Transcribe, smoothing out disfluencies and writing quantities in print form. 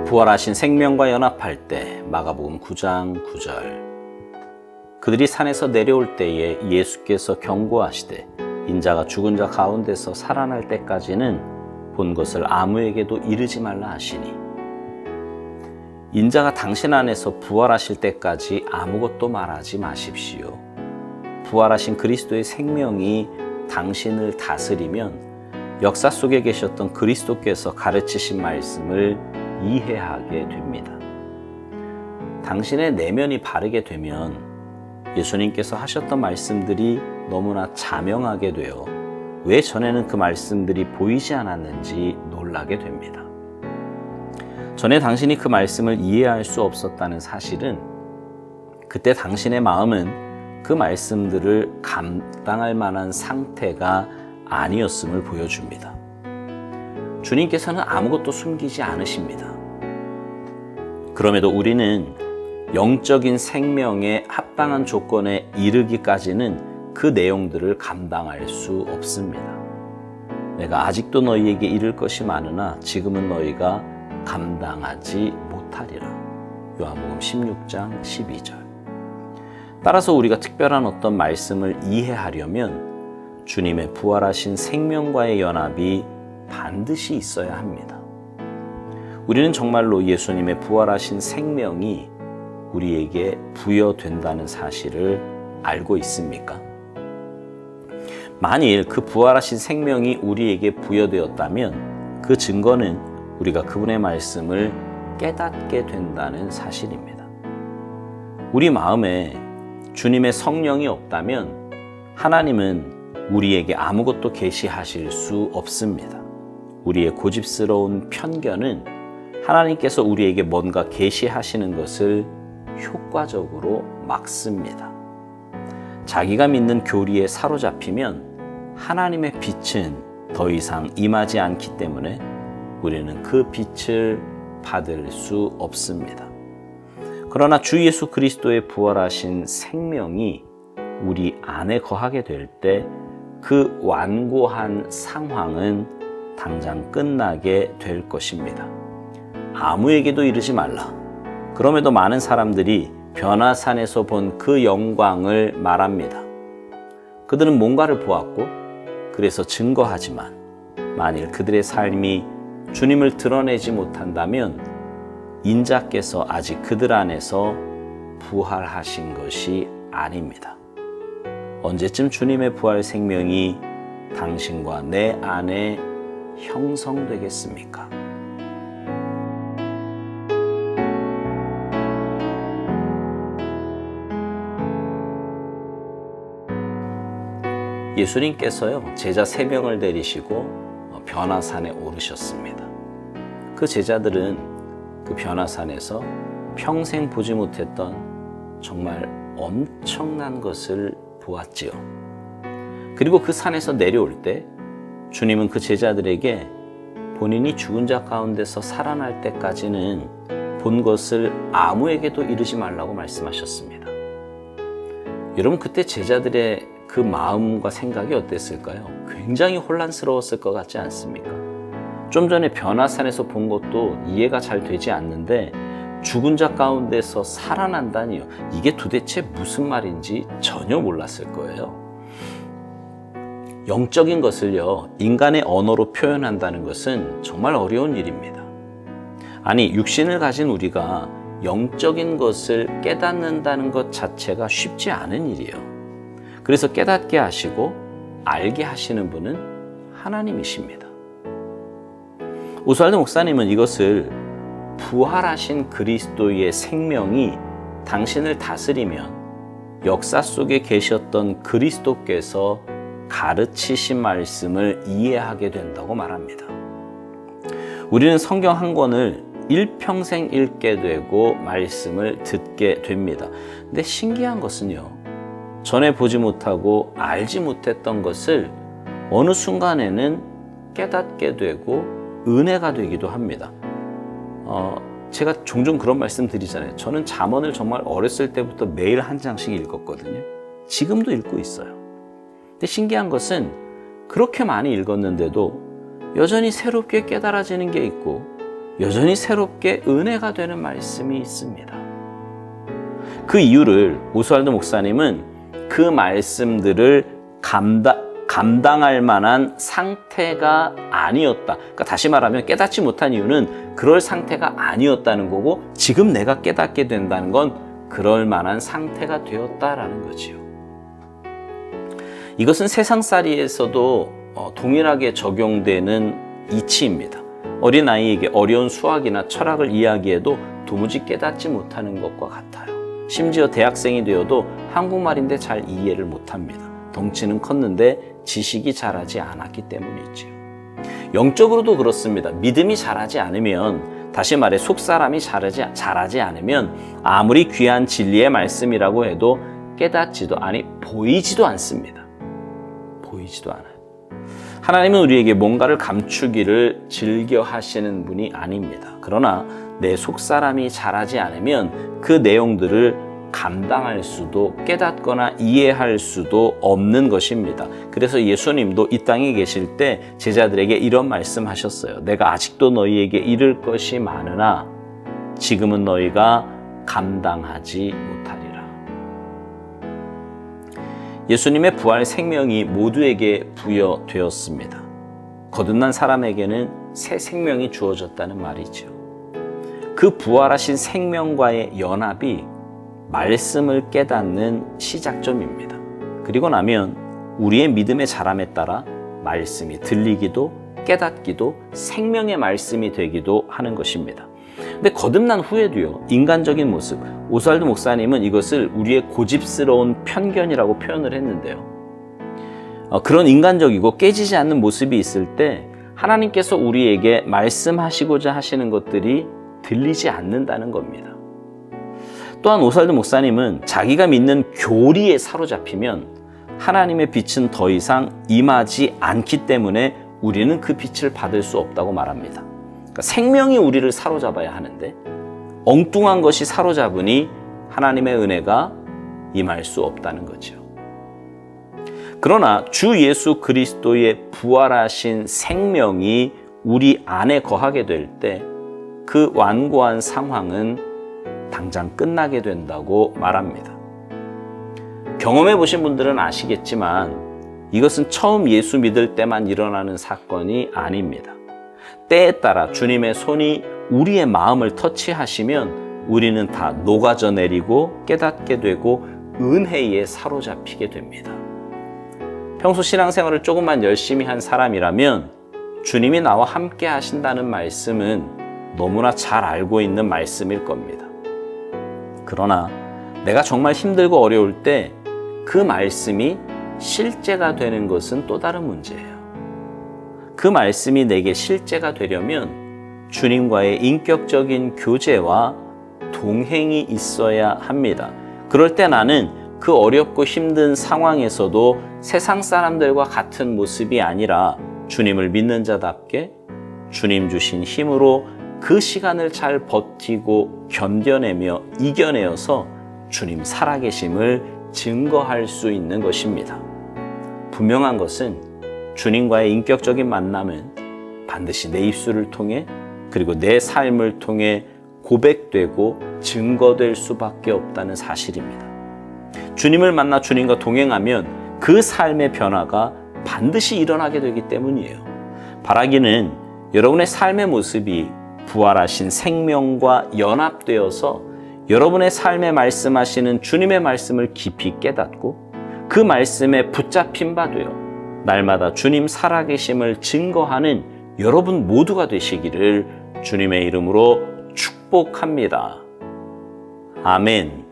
부활하신 생명과 연합할 때 마가복음 9장 9절 그들이 산에서 내려올 때에 예수께서 경고하시되 인자가 죽은 자 가운데서 살아날 때까지는 본 것을 아무에게도 이르지 말라 하시니 인자가 당신 안에서 부활하실 때까지 아무것도 말하지 마십시오. 부활하신 그리스도의 생명이 당신을 다스리면 역사 속에 계셨던 그리스도께서 가르치신 말씀을 이해하게 됩니다. 당신의 내면이 바르게 되면 예수님께서 하셨던 말씀들이 너무나 자명하게 되어 왜 전에는 그 말씀들이 보이지 않았는지 놀라게 됩니다. 전에 당신이 그 말씀을 이해할 수 없었다는 사실은 그때 당신의 마음은 그 말씀들을 감당할 만한 상태가 아니었음을 보여줍니다. 주님께서는 아무것도 숨기지 않으십니다. 그럼에도 우리는 영적인 생명에 합당한 조건에 이르기까지는 그 내용들을 감당할 수 없습니다. 내가 아직도 너희에게 이를 것이 많으나 지금은 너희가 감당하지 못하리라. 요한복음 16장 12절. 따라서 우리가 특별한 어떤 말씀을 이해하려면 주님의 부활하신 생명과의 연합이 반드시 있어야 합니다. 우리는 정말로 예수님의 부활하신 생명이 우리에게 부여된다는 사실을 알고 있습니까? 만일 그 부활하신 생명이 우리에게 부여되었다면 그 증거는 우리가 그분의 말씀을 깨닫게 된다는 사실입니다. 우리 마음에 주님의 성령이 없다면 하나님은 우리에게 아무것도 계시하실 수 없습니다. 우리의 고집스러운 편견은 하나님께서 우리에게 뭔가 계시하시는 것을 효과적으로 막습니다. 자기가 믿는 교리에 사로잡히면 하나님의 빛은 더 이상 임하지 않기 때문에 우리는 그 빛을 받을 수 없습니다. 그러나 주 예수 그리스도의 부활하신 생명이 우리 안에 거하게 될 때 그 완고한 상황은 당장 끝나게 될 것입니다. 아무에게도 이르지 말라. 그럼에도 많은 사람들이 변화산에서 본 그 영광을 말합니다. 그들은 뭔가를 보았고 그래서 증거하지만 만일 그들의 삶이 주님을 드러내지 못한다면 인자께서 아직 그들 안에서 부활하신 것이 아닙니다. 언제쯤 주님의 부활 생명이 당신과 내 안에 형성되겠습니까? 예수님께서요, 제자 3명을 데리시고 변화산에 오르셨습니다. 그 제자들은 그 변화산에서 평생 보지 못했던 정말 엄청난 것을 보았지요. 그리고 그 산에서 내려올 때 주님은 그 제자들에게 본인이 죽은 자 가운데서 살아날 때까지는 본 것을 아무에게도 이르지 말라고 말씀하셨습니다. 여러분, 그때 제자들의 그 마음과 생각이 어땠을까요? 굉장히 혼란스러웠을 것 같지 않습니까? 좀 전에 변화산에서 본 것도 이해가 잘 되지 않는데 죽은 자 가운데서 살아난다니요. 이게 도대체 무슨 말인지 전혀 몰랐을 거예요. 영적인 것을요, 인간의 언어로 표현한다는 것은 정말 어려운 일입니다. 아니, 육신을 가진 우리가 영적인 것을 깨닫는다는 것 자체가 쉽지 않은 일이에요. 그래서 깨닫게 하시고 알게 하시는 분은 하나님이십니다. 오스왈드 목사님은 이것을 부활하신 그리스도의 생명이 당신을 다스리면 역사 속에 계셨던 그리스도께서 가르치신 말씀을 이해하게 된다고 말합니다. 우리는 성경 한 권을 일평생 읽게 되고 말씀을 듣게 됩니다. 근데 신기한 것은요, 전에 보지 못하고 알지 못했던 것을 어느 순간에는 깨닫게 되고 은혜가 되기도 합니다. 제가 종종 그런 말씀 드리잖아요. 저는 잠언을 정말 어렸을 때부터 매일 한 장씩 읽었거든요. 지금도 읽고 있어요. 근데 신기한 것은 그렇게 많이 읽었는데도 여전히 새롭게 깨달아지는 게 있고 여전히 새롭게 은혜가 되는 말씀이 있습니다. 그 이유를 오스왈드 목사님은 그 말씀들을 감당할 만한 상태가 아니었다. 그러니까 다시 말하면 깨닫지 못한 이유는 그럴 상태가 아니었다는 거고, 지금 내가 깨닫게 된다는 건 그럴 만한 상태가 되었다라는 거지요. 이것은 세상살이에서도 동일하게 적용되는 이치입니다. 어린아이에게 어려운 수학이나 철학을 이야기해도 도무지 깨닫지 못하는 것과 같아요. 심지어 대학생이 되어도 한국말인데 잘 이해를 못합니다. 덩치는 컸는데 지식이 자라지 않았기 때문이지요. 영적으로도 그렇습니다. 믿음이 자라지 않으면, 다시 말해 속사람이 자라지 않으면 아무리 귀한 진리의 말씀이라고 해도 깨닫지도, 보이지도 않습니다. 보이지도 않아요. 하나님은 우리에게 뭔가를 감추기를 즐겨 하시는 분이 아닙니다. 그러나 내 속사람이 자라지 않으면 그 내용들을 감당할 수도 깨닫거나 이해할 수도 없는 것입니다. 그래서 예수님도 이 땅에 계실 때 제자들에게 이런 말씀하셨어요. 내가 아직도 너희에게 이를 것이 많으나 지금은 너희가 감당하지 못하리라. 예수님의 부활 생명이 모두에게 부여되었습니다. 거듭난 사람에게는 새 생명이 주어졌다는 말이죠. 그 부활하신 생명과의 연합이 말씀을 깨닫는 시작점입니다. 그리고 나면 우리의 믿음의 자람에 따라 말씀이 들리기도 깨닫기도 생명의 말씀이 되기도 하는 것입니다. 근데 거듭난 후에도요, 인간적인 모습, 오스왈드 목사님은 이것을 우리의 고집스러운 편견이라고 표현을 했는데요. 그런 인간적이고 깨지지 않는 모습이 있을 때 하나님께서 우리에게 말씀하시고자 하시는 것들이 들리지 않는다는 겁니다. 또한 오스왈드 목사님은 자기가 믿는 교리에 사로잡히면 하나님의 빛은 더 이상 임하지 않기 때문에 우리는 그 빛을 받을 수 없다고 말합니다. 그러니까 생명이 우리를 사로잡아야 하는데 엉뚱한 것이 사로잡으니 하나님의 은혜가 임할 수 없다는 거죠. 그러나 주 예수 그리스도의 부활하신 생명이 우리 안에 거하게 될 때 그 완고한 상황은 당장 끝나게 된다고 말합니다. 경험해 보신 분들은 아시겠지만 이것은 처음 예수 믿을 때만 일어나는 사건이 아닙니다. 때에 따라 주님의 손이 우리의 마음을 터치하시면 우리는 다 녹아져 내리고 깨닫게 되고 은혜에 사로잡히게 됩니다. 평소 신앙생활을 조금만 열심히 한 사람이라면 주님이 나와 함께 하신다는 말씀은 너무나 잘 알고 있는 말씀일 겁니다. 그러나 내가 정말 힘들고 어려울 때 그 말씀이 실제가 되는 것은 또 다른 문제예요. 그 말씀이 내게 실제가 되려면 주님과의 인격적인 교제와 동행이 있어야 합니다. 그럴 때 나는 그 어렵고 힘든 상황에서도 세상 사람들과 같은 모습이 아니라 주님을 믿는 자답게 주님 주신 힘으로 그 시간을 잘 버티고 견뎌내며 이겨내어서 주님 살아계심을 증거할 수 있는 것입니다. 분명한 것은 주님과의 인격적인 만남은 반드시 내 입술을 통해 그리고 내 삶을 통해 고백되고 증거될 수밖에 없다는 사실입니다. 주님을 만나 주님과 동행하면 그 삶의 변화가 반드시 일어나게 되기 때문이에요. 바라기는 여러분의 삶의 모습이 부활하신 생명과 연합되어서 여러분의 삶에 말씀하시는 주님의 말씀을 깊이 깨닫고 그 말씀에 붙잡힌 바 되어 날마다 주님 살아계심을 증거하는 여러분 모두가 되시기를 주님의 이름으로 축복합니다. 아멘.